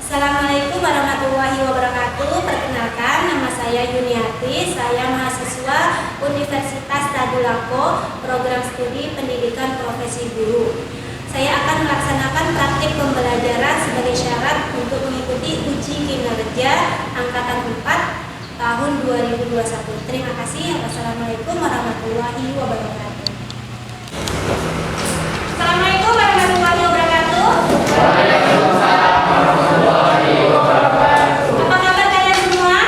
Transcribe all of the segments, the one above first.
Assalamualaikum warahmatullahi wabarakatuh. Perkenalkan, nama saya Yuniati. Saya mahasiswa Universitas Tadulako, program studi pendidikan profesi guru. Saya akan melaksanakan praktik pembelajaran sebagai syarat untuk mengikuti uji kinerja angkatan 4 tahun 2021. Terima kasih. Wassalamualaikum warahmatullahi wabarakatuh. Assalamualaikum warahmatullahi wabarakatuh. Waalaikumsalam warahmatullahi wabarakatuh. Apa kabar kalian semua?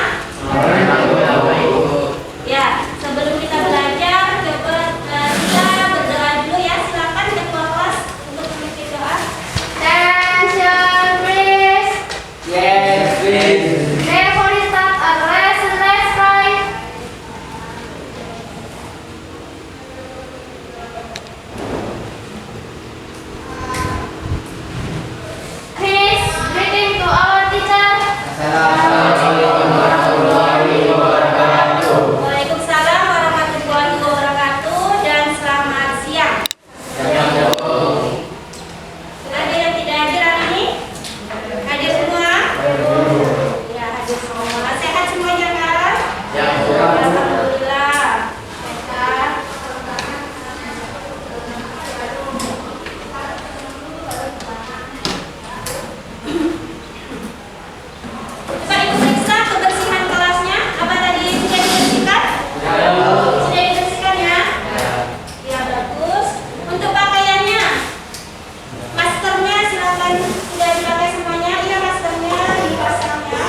Ya, sebelum kita belajar, coba kita berdoa dulu ya. Silakan ketua kelas untuk memimpin doa. Attention please. Yes, please. Before we start our lesson, let's try. Please, greeting to our teacher. Assalamualaikum warahmatullahi wabarakatuh. Waalaikumsalam warahmatullahi wabarakatuh dan selamat siang. Ada yang tidak hadir hari ini? Hadir semua? Ya, hadir semua. Sehat semuanya kan? Ya, Alhamdulillah. Sehat. Coba Ibu periksa kebersihan kelasnya. Apa tadi sudah dibersihkan? Sudah dibersihkan ya? Ya, bagus. Untuk pakaiannya, maskernya silakan sudah dipakai semuanya. Iya, maskernya dipasang ya.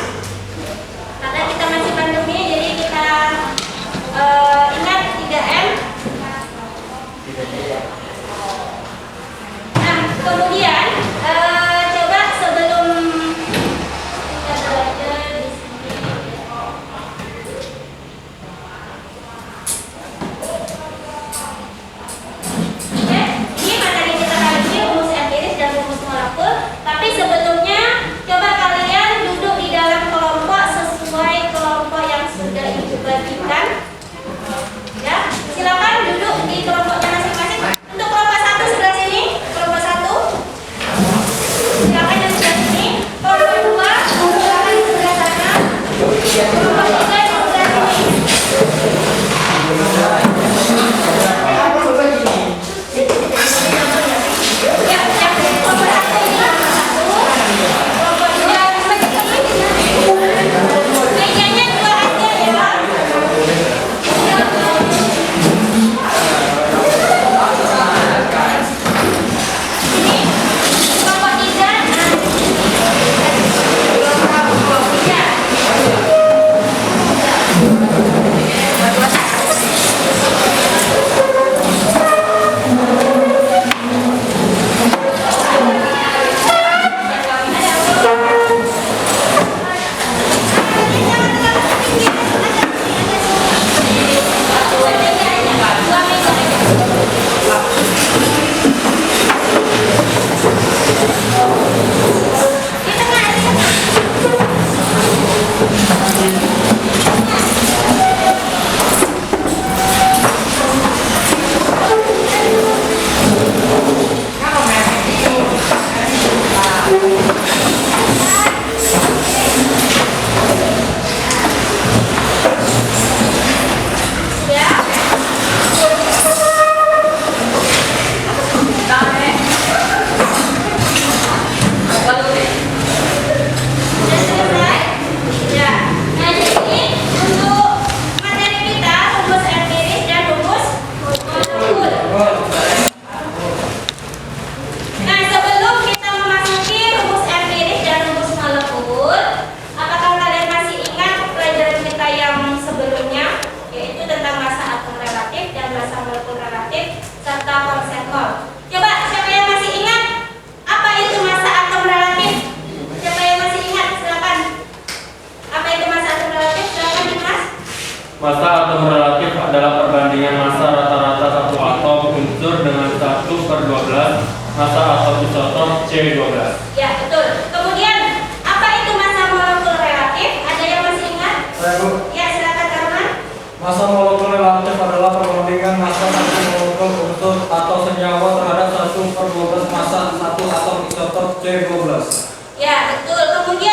Karena kita masih pandemi, jadi kita ingat 3M. Nah, kemudian coba sebelum kita belajar di sini. Oke, ini materi kita kali ini rumus empiris dan rumus molekul. Tapi sebelumnya coba kalian duduk di dalam kelompok sesuai kelompok yang sudah Ibu bagikan. Ya, silakan duduk di kelompoknya masing-masing. Untuk kelompok 1 sebelah sini, kelompok 1. Silakan yang sebelah sini. Kelompok 2, silakan di sebelah sana. Kelompok 3 di sebelah sini. Ya, yang kelompok 1 ini kelompok 1. Kelompok 2 di sebelah sini. Mejanya 2 aja ya. Ini kelompok 3. Massa atom relatif adalah perbandingan massa rata-rata satu atom unsur dengan 1/12 massa atom isotop C12. Ya, betul. Kemudian, apa itu massa molekul relatif? Ada yang masih ingat? Saya, Bu. Ya, silakan Karman. Massa molekul relatif adalah perbandingan massa satu molekul unsur atau senyawa terhadap 1/12 massa satu atom isotop C12. Ya, betul. Kemudian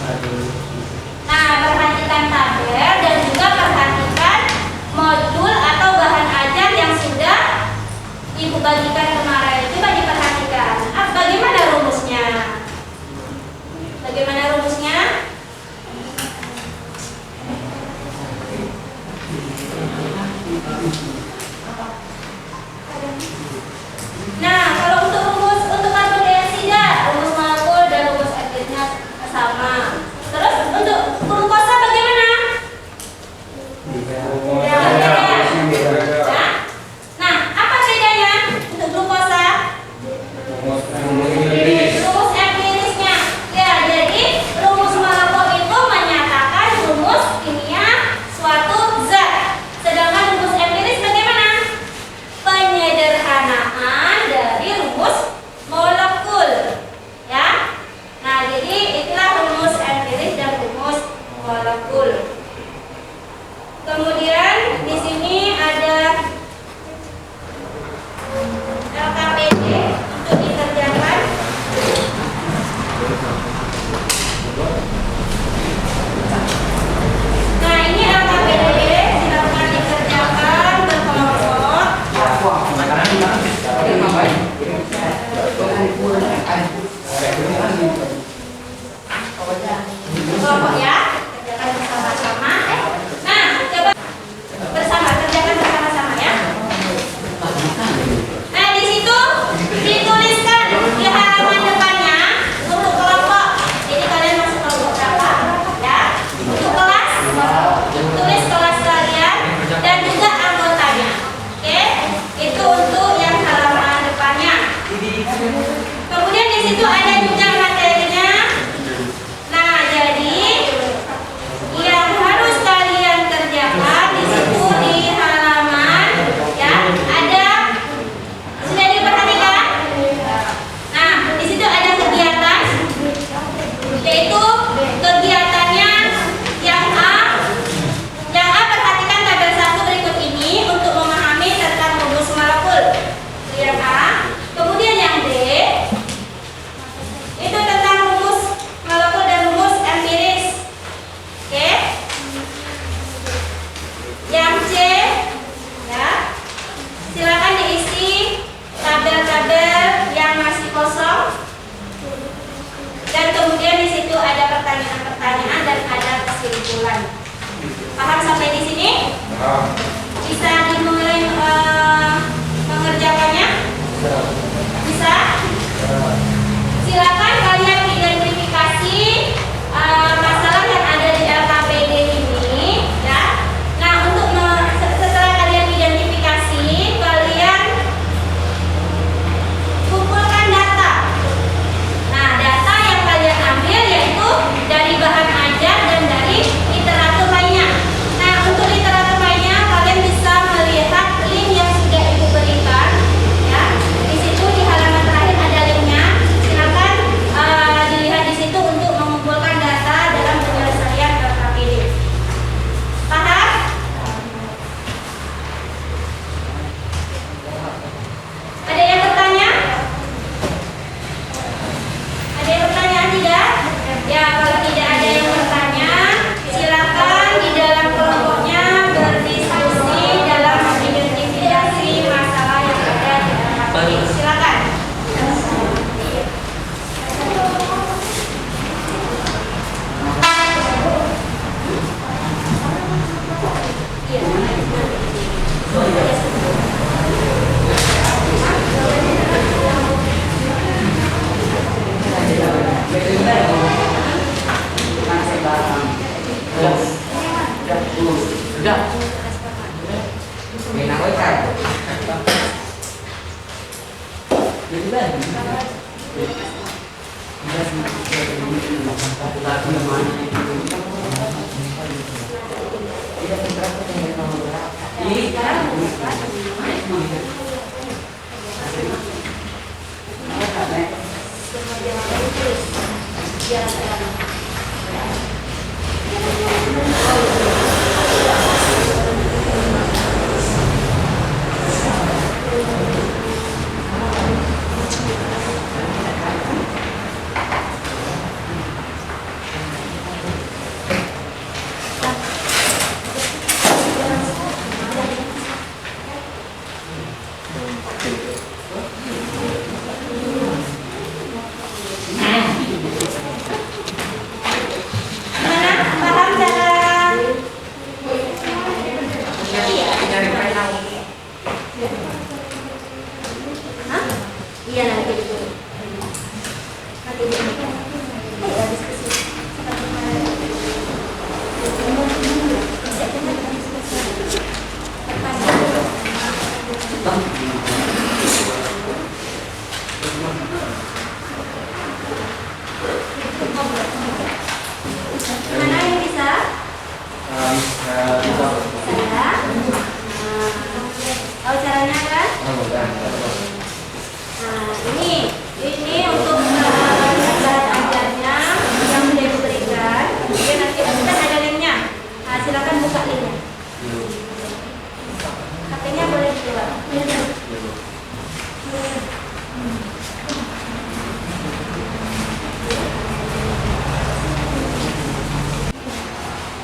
Nah, perhatikan tabel dan juga perhatikan modul atau bahan ajar yang sudah Ibu bagikan kemarin. Coba diperhatikan. Bagaimana rumusnya? Bagaimana rumusnya? Nah, kalau untuk rumus untuk karbon dioksida, rumus molekul dan rumus empirisnya sama. Terus untuk glukosa bagaimana? Beda. Nah, apa bedanya untuk glukosa? Rumus empirisnya. Ya, jadi rumus molekul itu menyatakan rumus kimia suatu zat. Sedangkan rumus empiris bagaimana? Penyederhanaan dari rumus molekul. Ya. Nah, jadi itulah rumus empiris dan rumus molekul. Kemudian di sini ada LKPD untuk dikerjakan. Nah, ini LKPD silakan dikerjakan berkelompok. Kelompok ya, kerjakan bersama-sama. Nah, coba kerjakan bersama-sama ya. Nah, di situ dituliskan di halaman depannya untuk kelompok. Jadi kalian masuk kelompok berapa? Ya. Untuk kelas, tulis kelas kalian dan juga anggotanya. Oke, itu untuk yang halaman depannya. Kemudian di situ ada juga materinya. Nah, jadi yang harus kalian kerjakan di situ di halaman ya ada sudah diperhatikan. Nah, di situ ada kegiatan yaitu kegiatannya yang A. Yang A perhatikan tabel 1 berikut ini untuk memahami tentang rumus molekul. Itu yang A. Kemudian yang D itu tentang rumus molekul dan rumus empiris. Oke. Yang C ya. Silakan diisi tabel-tabel yang masih kosong. Dan kemudian di situ ada pertanyaan-pertanyaan dan ada kesimpulan. Paham sampai di sini? Bisa dimulai mengerjakannya? Bisa? Silakan kalian identifikasi masalah yang ada di LKPD ini ya. Nah, untuk setelah kalian identifikasi, kalian kumpulkan data. Nah, data yang kalian ambil yaitu dari bahan ajar dan dari literatur lainnya. Nah, untuk literatur lainnya kalian bisa melihat link yang sudah Ibu berikan ya. Di situ di halaman terakhir ada linknya. Silakan dilihat di situ untuk mengumpulkan data dalam penyelesaian LKPD. Paham? Ada yang bertanya? Ada yang bertanya tidak? Ya, kalau tidak ada yang bertanya, silakan di dalam kelompoknya berdiskusi dalam mengidentifikasi masalah yang ada di LKPD. Silakan.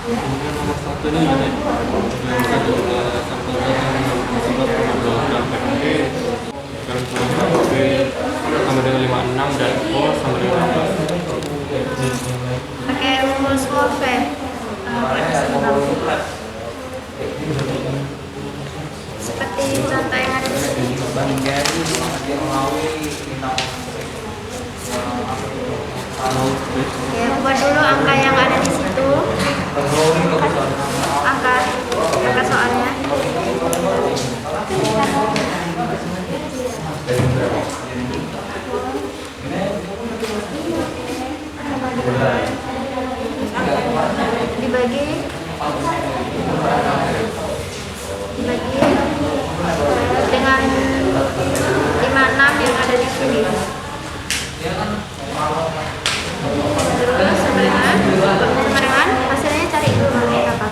Kemudian nomor 1 ini ada yang bisa juga sampel tersebut penambahan dalam PKB garis besar B sama dengan 56 dan O sama dengan 16. Pakai rumus Morse. Seperti contoh yang ada di sini. Ya, buat dulu angka yang ada di situ. Angka soalnya. Dibagi dengan 56 yang ada di sini. Terus sebarengan hasilnya cari dulu berapa?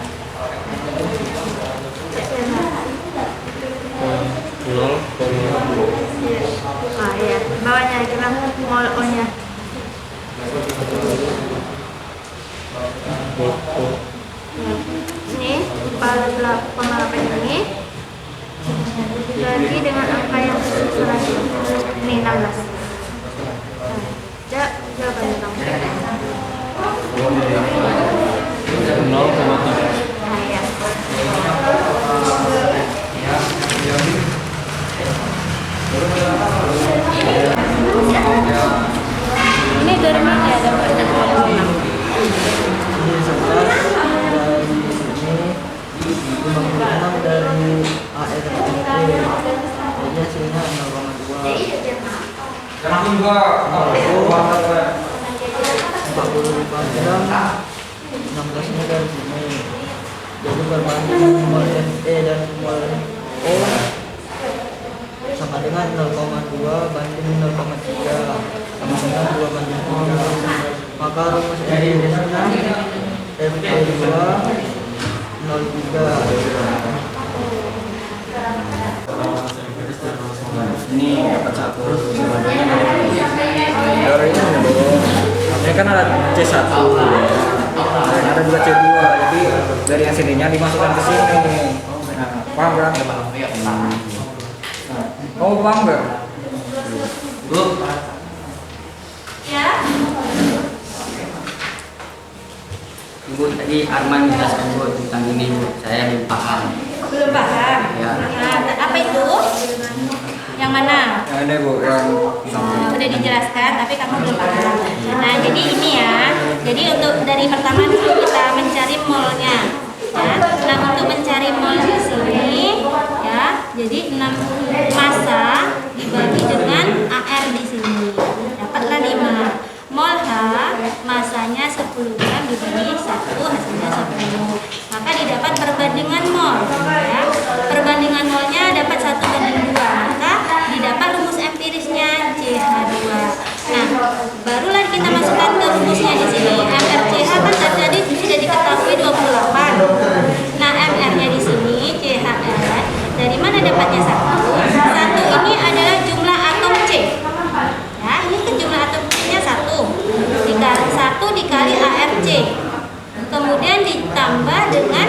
Ah iya, bawahnya itulah mol O-nya. Ini 48 ini dibagi dengan angka yang selanjutnya. Ini 16. Jawabannya dong. 0,3. Nah ya. Ini dari mana ya dapatnya? Dari ART jadi hasilnya 0,2. 40 gram 16 nya dari sini, jadi berbanding mol Fe dan mol O sama dengan 0,2 banding 0,3 sama dengan 2 banding 3. Maka rumus empirisnya Fe2 0,3. Ini dapat 1 ini kan ada C1 dan ada juga C2, jadi dari yang sininya dimasukkan ke sini. Nah, paham kan? Kamu paham nggak? Ya. Ibu tadi Arman menjelaskan Bu tentang ini Bu, saya belum paham. Belum paham. Ya. Nah, apa itu? Yang mana? Yang ini Bu, yang Udah dijelaskan, tapi kamu belum paham. Nah, jadi ini ya. Jadi untuk dari pertama dulu kita mencari molnya. Ya. Nah, untuk mencari mol di sini, ya. Jadi 6 massa dibagi dengan AR di sini. Dapatlah 5. Mol H masanya 10 gram dibagi 1 hasilnya 10. Maka didapat perbandingan mol. Ya. Perbandingan molnya dapat 1:2. Maka didapat rumus empirisnya CH2. Nah, barulah kita masukkan ke rumusnya di sini. MRCH kan tadi sudah diketahui 28. Nah, MR-nya di sini CHR. Dari mana dapatnya 1? 1 ini adalah jumlah atom C. Ya, ini kan jumlah atom C-nya 1. 1 dikali ARC. Kemudian ditambah dengan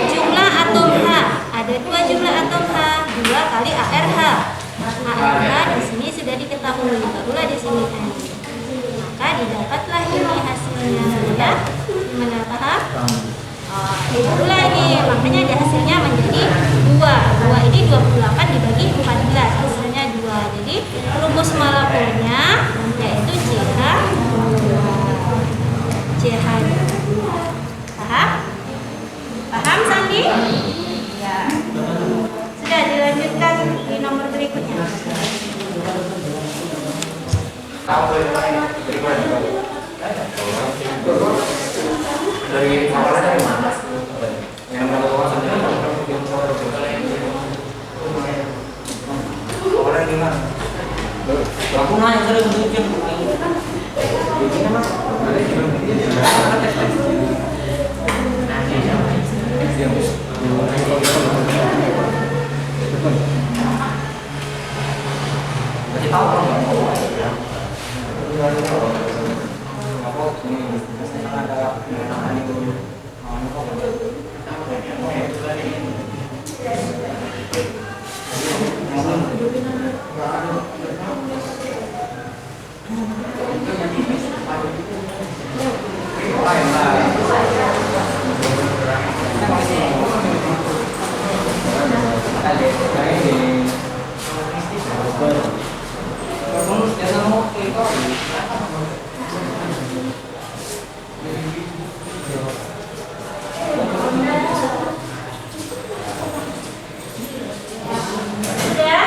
jumlah atom H. Ada 2 jumlah atom H, 2 kali ARH. ARH di sini sudah diketahui, barulah di sini N. Maka didapatlah ini hasilnya, ya. Gimana, paham? Barulah ini, makanya ada hasilnya menjadi 2. 2 ini 28 dibagi 14, hasilnya 2. Jadi rumus molekilnya yaitu CH2. Paham? Paham, Sandi? Ya. Sudah dilanjutkan di nomor berikutnya. dari awalnya dari mana? Yang awalnya gimana? Aku nanya sering tunjukin. Begini mas. Kasih tahu kalau nggak mau ya. Apa ini ada itu Sudah?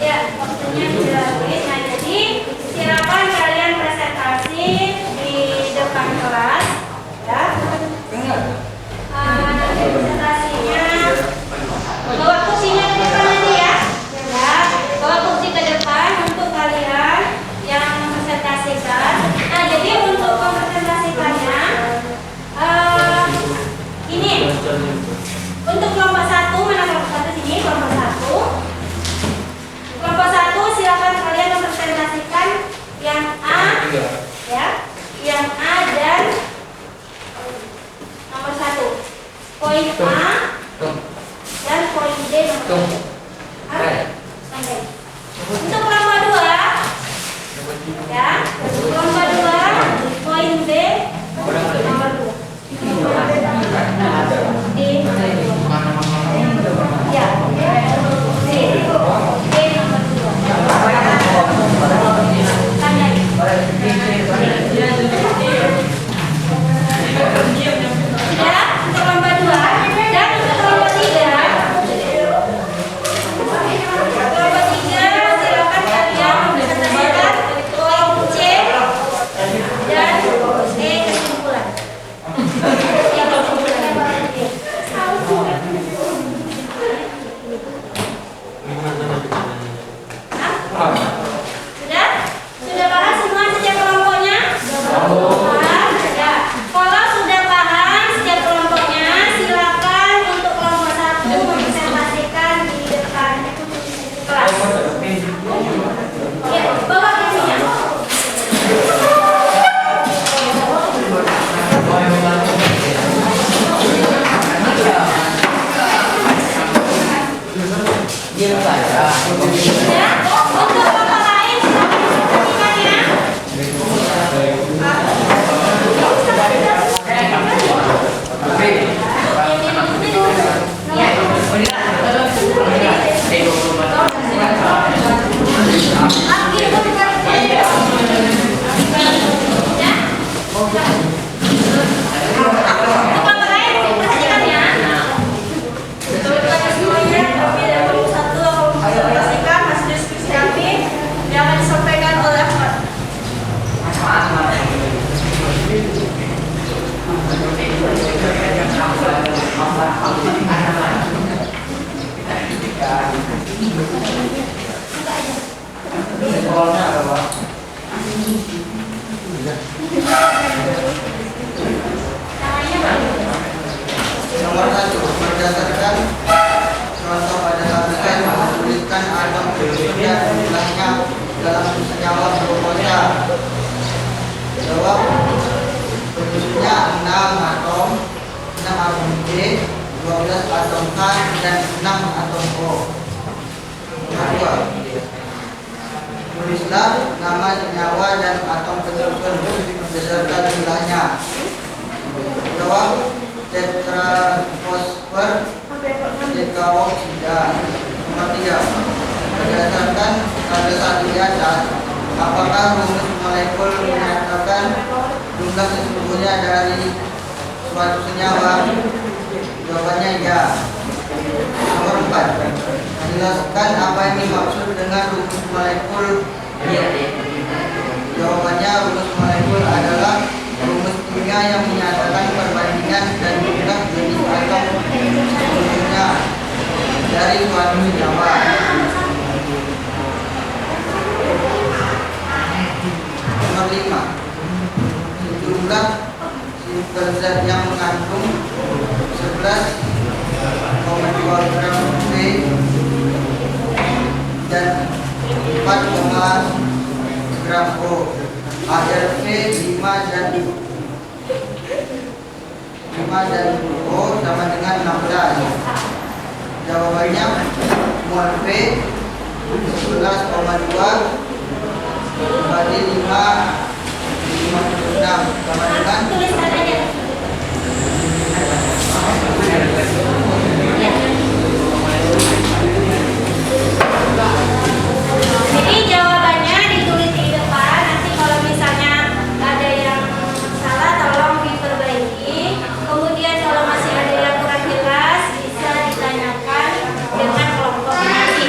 Ya, waktunya sudah habis. Nah, jadi silakan kalian presentasi di depan kelas, ya. Presentasinya bawa kursinya ke depan aja ya. Ya, bawa kursi ke depan untuk kalian yang mempresentasikan. Nah, jadi untuk mempresentasikannya, ini untuk kelompok 1, mana kelompok 1 sini, kelompok 1. Kelompok 1 silakan kalian mempresentasikan yang A, ya, yang A dan nomor 1. Poin A dan poin D nomor 1. Sampai. Untuk kelompok 2, ya, kelompok 2, poin B nomor 2. D. Ya. D. D nomor 2. Tandai. Sudah untuk kelompok 2 dan untuk kelompok 3. Kelompok 3 silakan kalian mempresentasikan poin C dan E kesimpulan. Sudah? Sudah paham semua setiap kelompoknya? Paham? Ya. Kalau sudah paham setiap kelompoknya, silakan untuk kelompok 1 mempresentasikan di depan kelas. Ya, bawa kursinya. Ya, untuk kelompok lain silakan ya. Nomor 1, berdasarkan contoh pada tabel menuliskan atom dan jumlahnya dalam senyawa glukosa. Jawab, bentuknya 6 atom B, 12 atom H, dan 6 atom O. Nomor 2, tulislah nama senyawa dan atom penyusun beserta jumlahnya. Jawab, tetrafosfor dekaoksida. Nomor 3, berdasarkan tabel 1 di atas, apakah rumus molekul menyatakan jumlah sesungguhnya dari suatu senyawa? Jawabannya ya. Nomor 4, menjelaskan apa yang dimaksud dengan rumus molekul. Jawabannya, rumus molekul adalah rumus kimia yang menyatakan perbandingan dan jumlah jenis atom sesungguhnya dari suatu senyawa. Nomor 5, sejumlah simple zat yang mengandung 11,2 gram B dan 4, gram O, ARV 5 dan dan O sama dengan 16. Jawabannya mol P 11,2 dibagi 56 sama dengan Tuliskan aja. Jadi jawabannya ditulis di depan. Nanti kalau misalnya ada yang salah tolong diperbaiki. Kemudian kalau masih ada yang kurang jelas bisa ditanyakan dengan kelompok nanti.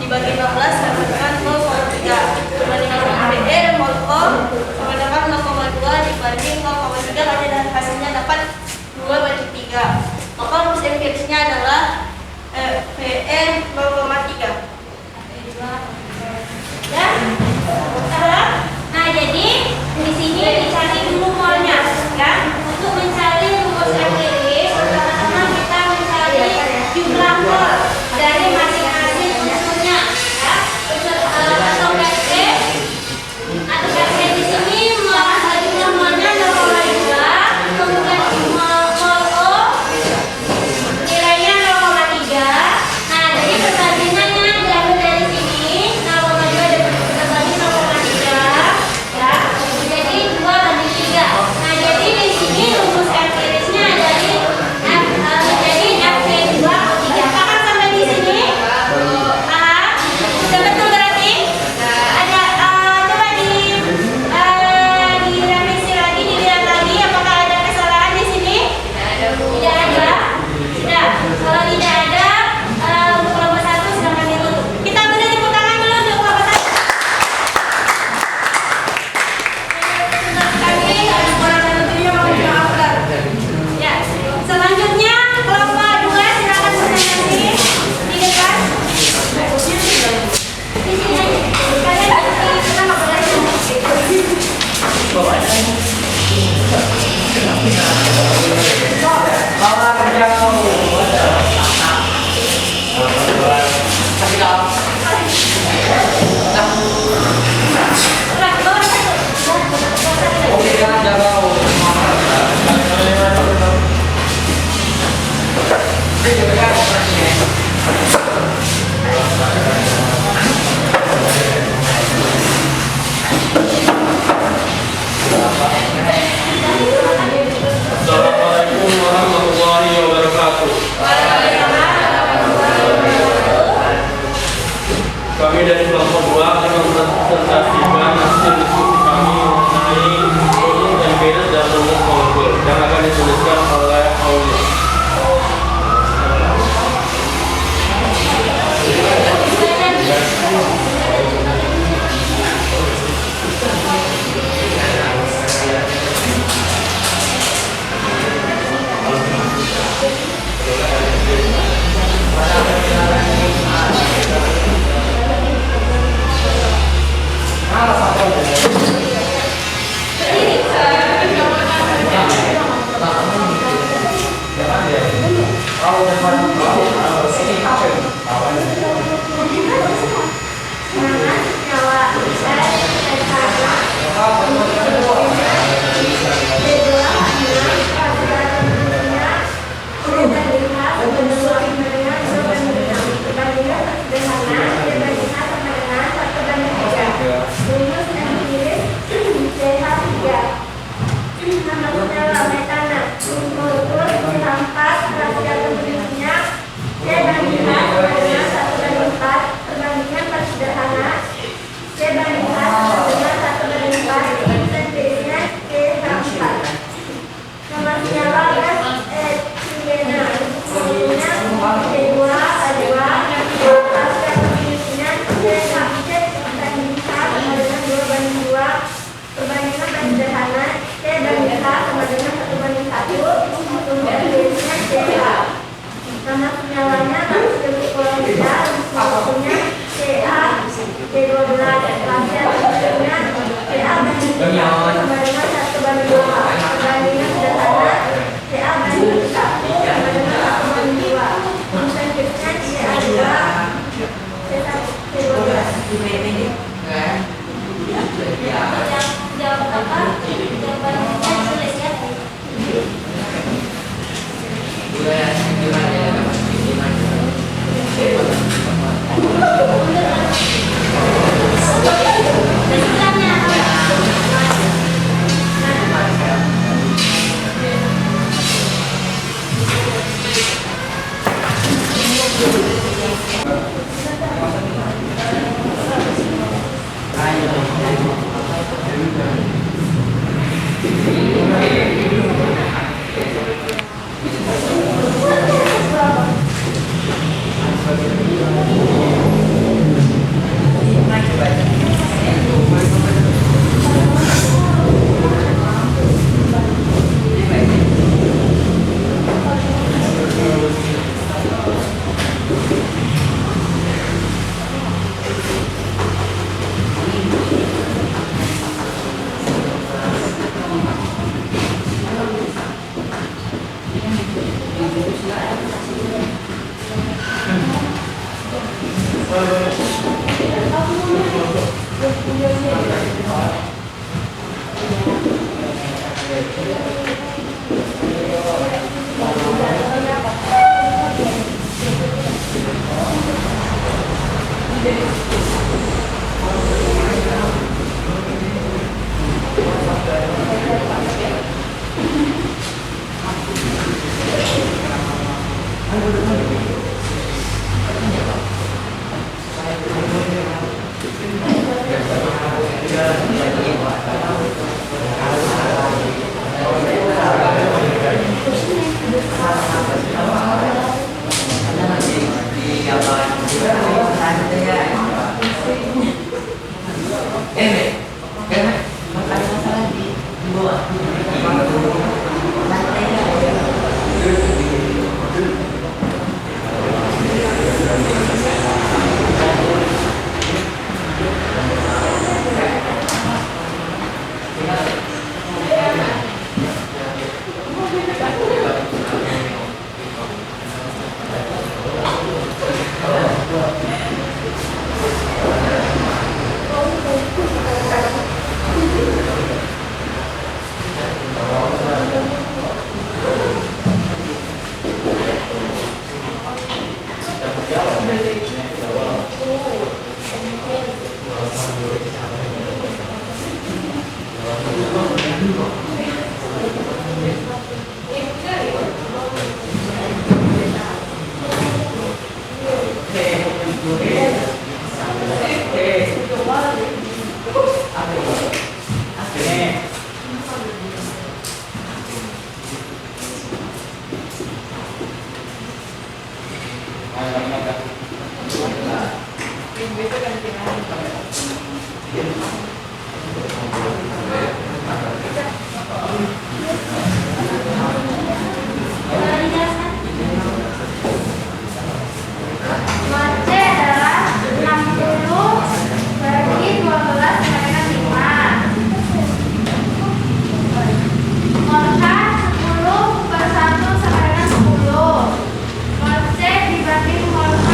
dibagi 16 sama dengan 0,3. Perbandingan PE mol O sama dengan 0,2 dibagi 0,3 dan hasilnya dapat 2/3. Maka rumus empirisnya adalah PE 0,3. Ya? Nah, jadi di sini dicari dulu molnya, ya. Untuk mencari rumus empiris, pertama-tama kita mencari jumlah mol dari masing-masing unsurnya, ya. Unsur atau PE di sini jumlah molnya 0,2 Mol K 10 per 1 sama dengan 10. Mol C dibagi mol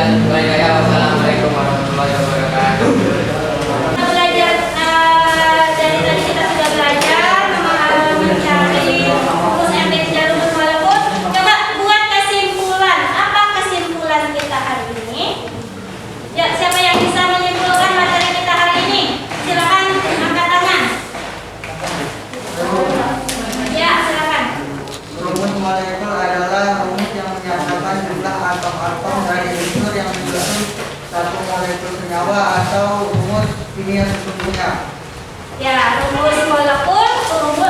dan berjaya. Wassalamualaikum warahmatullahi wabarakatuh. Kita belajar dari tadi kita sudah belajar mencari rumus empiris dan rumus molekul. Coba buat kesimpulan. Apa kesimpulan kita hari ini? Ya, siapa yang bisa menyimpulkan materi kita hari ini? Silakan angkat tangan. Ya, silakan. Rumus molekul adalah rumus yang menyatakan jumlah atom-atom dari unsur yang menyusun satu molekul senyawa atau rumus kimia sesungguhnya. Ya, rumus molekul,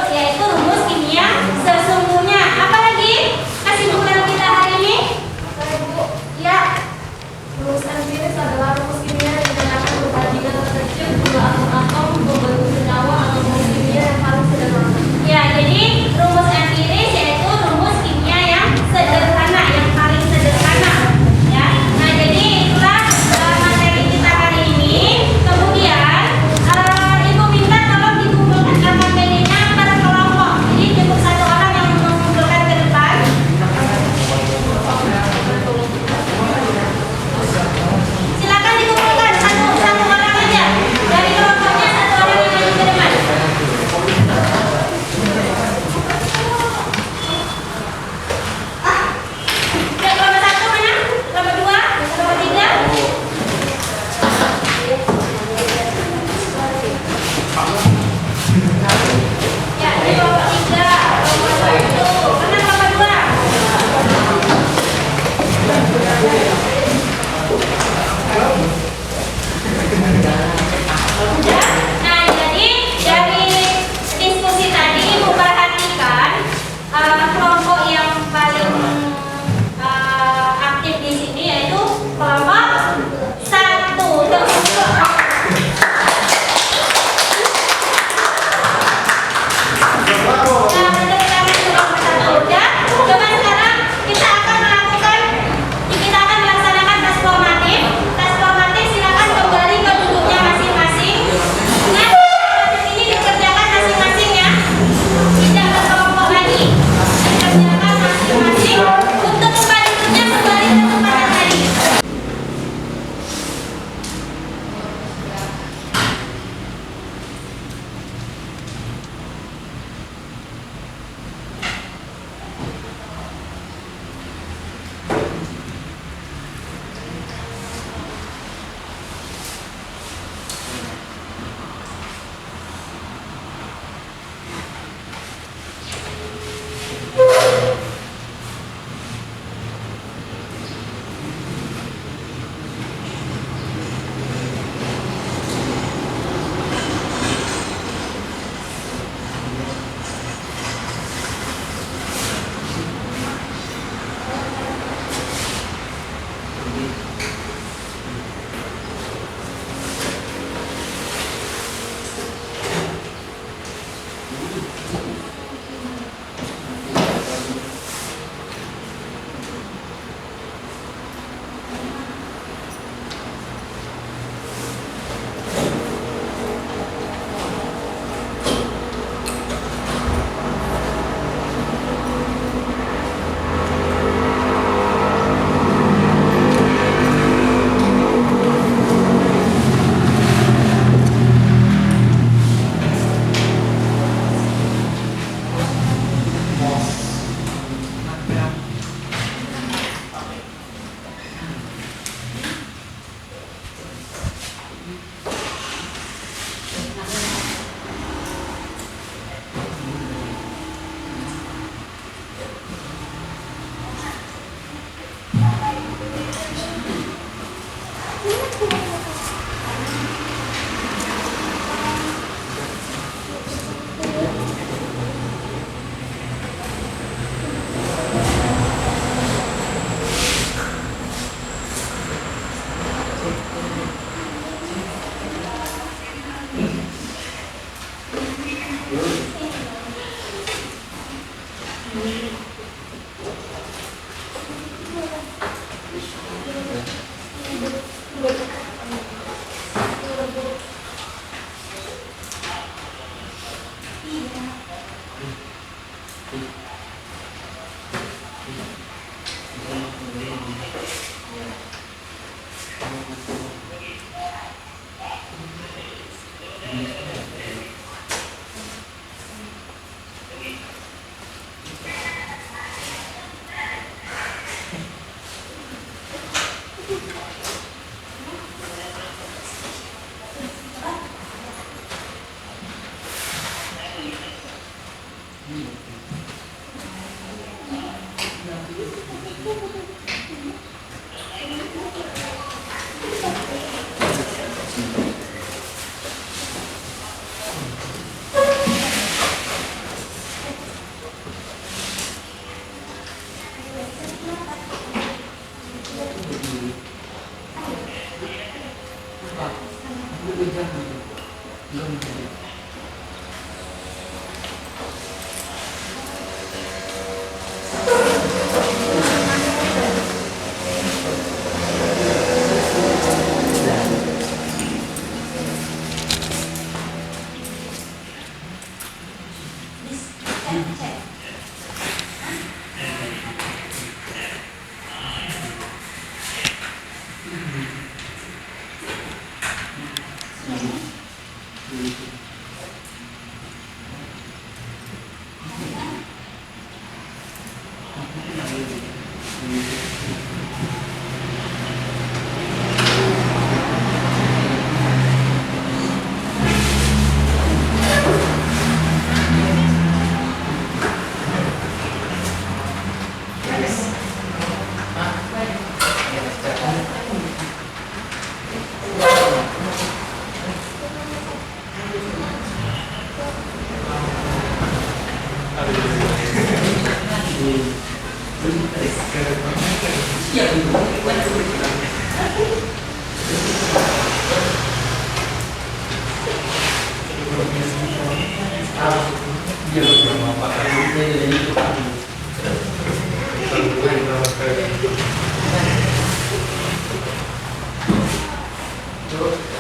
yaitu rumus kimia sesungguhnya. Apa lagi kesimpulan kita hari ini? Ya, Rumus empiris adalah rumus kimia yang menyatakan perbandingan kecil jumlah atom membentuk senyawa atau rumus kimia yang paling sederhana. ya, jadi rumus empiris yaitu rumus kimia yang sederhana, yang paling sederhana. Ya, nah jadi itulah materi kita hari ini. Kemudian ibu minta tolong Terus